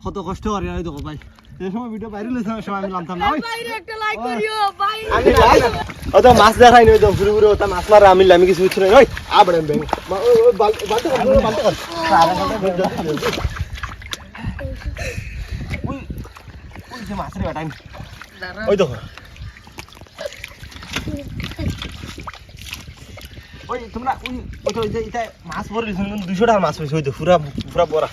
কত কষ্ট করি আমি দেখো ভাই এই সময় ভিডিও ভাইরাল হইছে সময় আমি জানতাম না ভাই একটা লাইক করিও ভাই আমি ও তো মাছ দেখাই নই তো পুরো পুরো ওটা মাছ মারা আমি কিছু বুঝছ না ওই আবড়ে বেং ওই বালতি কর সারা কথা ওই ওই যে মাছ রে টাইম ওই দেখো ওই তোমরা ওই ওই তো এটা মাছ ভরে 200 টাকা মাছ হইছে ওই তো পুরা পুরা বড়া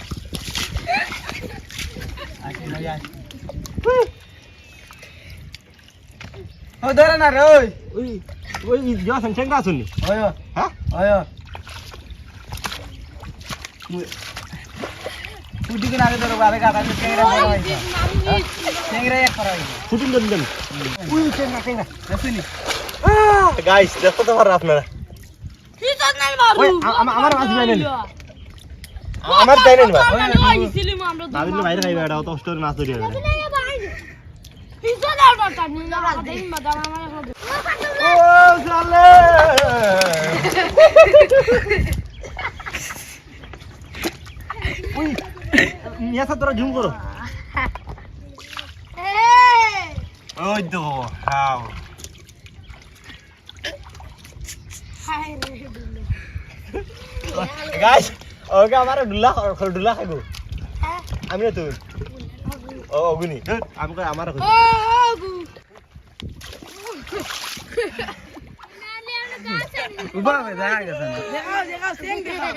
ও ধরে না রে ওই ওই ওই যা সংচেঙ্গা শুনি ওই হ্যাঁ ওই ফুটি করে আগে ধরো আরে গাদা চেংড়া বড় হয় চেংড়া এক করা হয় শুটিং করে দেন ওই চেঙ্গা দেখুনি গাইস দেখো তো আর আপনারা কি জানেন মারু ওই আমার মাছ বাইনে আমার বাইনে বা ওই ছিলিম আমরা দাদিন বাইরে খাইবে এটা তো স্টোরি মাছ ধরে যাবে পিছে দাও না কানি না দেই মাদাম আমার ও সালে ওই নিয়াসা তোরা জুম করো ওই তো হাও হাই রে দুলে গাইস ওকে আমার ডুলা খাইবো আমি না তুই ও অগুনি আমাকে আমার ও গু উবা মে দেখা গেছে না দেখা সেং দেখা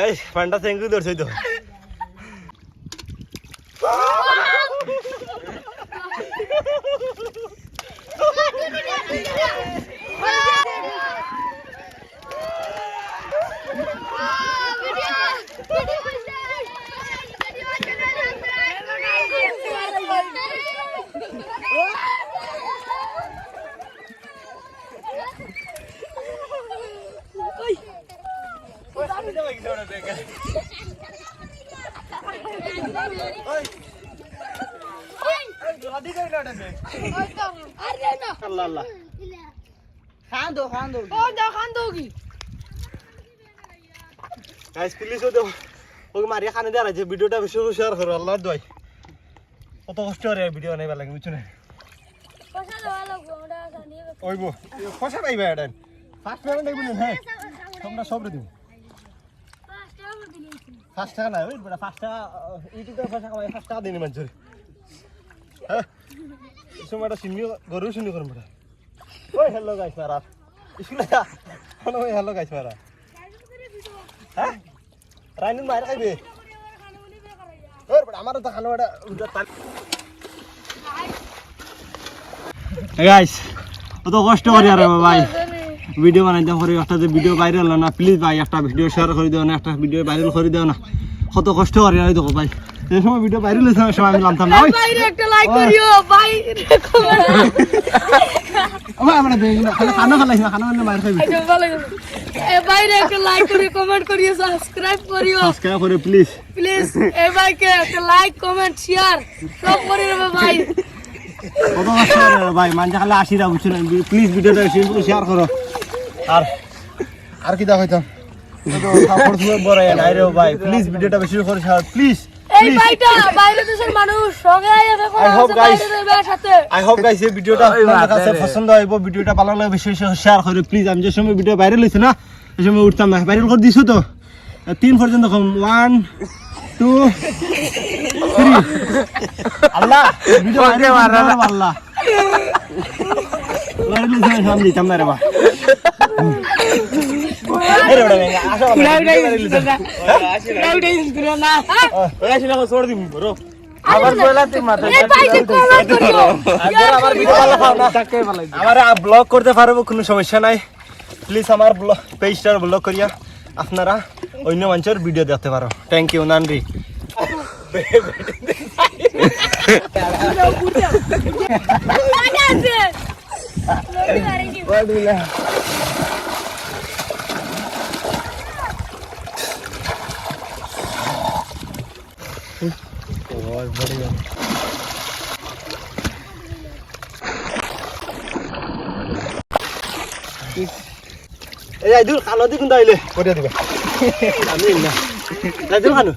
এই ফান্ডা সেঙ্গু ধরছই তো আল্লাহ আল্লাহ খান দো ও দাও খান দোগি গাইস প্লিজ ওকে মারিয়া খানে দেয়া যে ভিডিওটা বেশি শেয়ার করো আল্লাহর দোয়াই কত কষ্ট করে ভিডিও বানাইবা লাগে বুঝছো না পয়সা দেওয়া লাগবে ওটা জানিয়ে ওইবো পয়সা পাইবা এটা ফার্স্ট পেমেন্ট দেবো হ্যাঁ তোমরা সব দিও ফার্স্ট টাকা না ওই বড় ফার্স্ট টাকা ইউটিউবে পয়সা কামাই ফার্স্ট টাকা দিনে মানুষের হ্যাঁ এই সময়টা সিনি গরু সিনি করুন বড় ওই হ্যালো গাইস মারা স্কুলে কোনো ওই হ্যালো গাইস মারা হ্যাঁ রাইনুন মার খাইবে ওর বড় আমারও তো খানো এটা গাইস ও তো কষ্ট করি আর ভাই ভিডিও বানাইতে পারি একটা যে ভিডিও ভাইরাল না প্লিজ ভাই একটা ভিডিও শেয়ার করে দিও না একটা ভিডিও ভাইরাল করে দিও না কত কষ্ট করি আর দেখো ভাই এই সময় ভিডিও ভাইরাল হইছে সময় আমি জানতাম না বাইরে একটা লাইক করিও ভাই ওই আমরা দেই না খালি খানা খালাই না খানা মানে মার খাইবি এটা ভালো এ বাইরে একটা লাইক করিও কমেন্ট করিও সাবস্ক্রাইব করিও সাবস্ক্রাইব করে প্লিজ প্লিজ এ ভাইকে একটা লাইক কমেন্ট শেয়ার সব করে দেবে ভাই কত কষ্ট করে ভাই মানজা খালি আশিরা বুঝছো না প্লিজ ভিডিওটা শেয়ার করো আর আর কি দেখাইতাম তো সাপোর্ট দিয়ে বড় নাই রে ভাই প্লিজ ভিডিওটা বেশি করে শেয়ার প্লিজ এই ভাইটা বাইরে দেশের মানুষ সঙ্গে আইবে কোন বাইরে দেবে সাথে আই হোপ গাইস এই ভিডিওটা আপনাদের কাছে পছন্দ হইব ভিডিওটা ভালো লাগলে বেশি বেশি শেয়ার করে প্লিজ আমি যে সময় ভিডিও ভাইরাল হইছে না এই সময় উঠতাম না ভাইরাল করে দিছো তো 3 পর্যন্ত কম 1 2 3 আল্লাহ ভিডিও ভাইরাল আল্লাহ ভাইরাল হইছে আমি দিতাম না রে বা এরে বড় ভাই আসো না ওই আসলে ছোড় দিমু ব্রো আবার বলাতে মাথা এই ভাইকে কমেন্ট করিও আমার ভিডিও ভালো খাও না টাকে ভালো আমার ব্লগ করতে পারবো কোনো সমস্যা নাই প্লিজ আমার পেজটার ব্লগ করিয়া আপনারা অন্য মানুষের ভিডিও দেখতে পারো থ্যাংক ইউ নানরি बहुत बढ़िया এই আইদুল খানো দি কোনটা আইলে করিয়া দিবা আমি না আইদুল খানো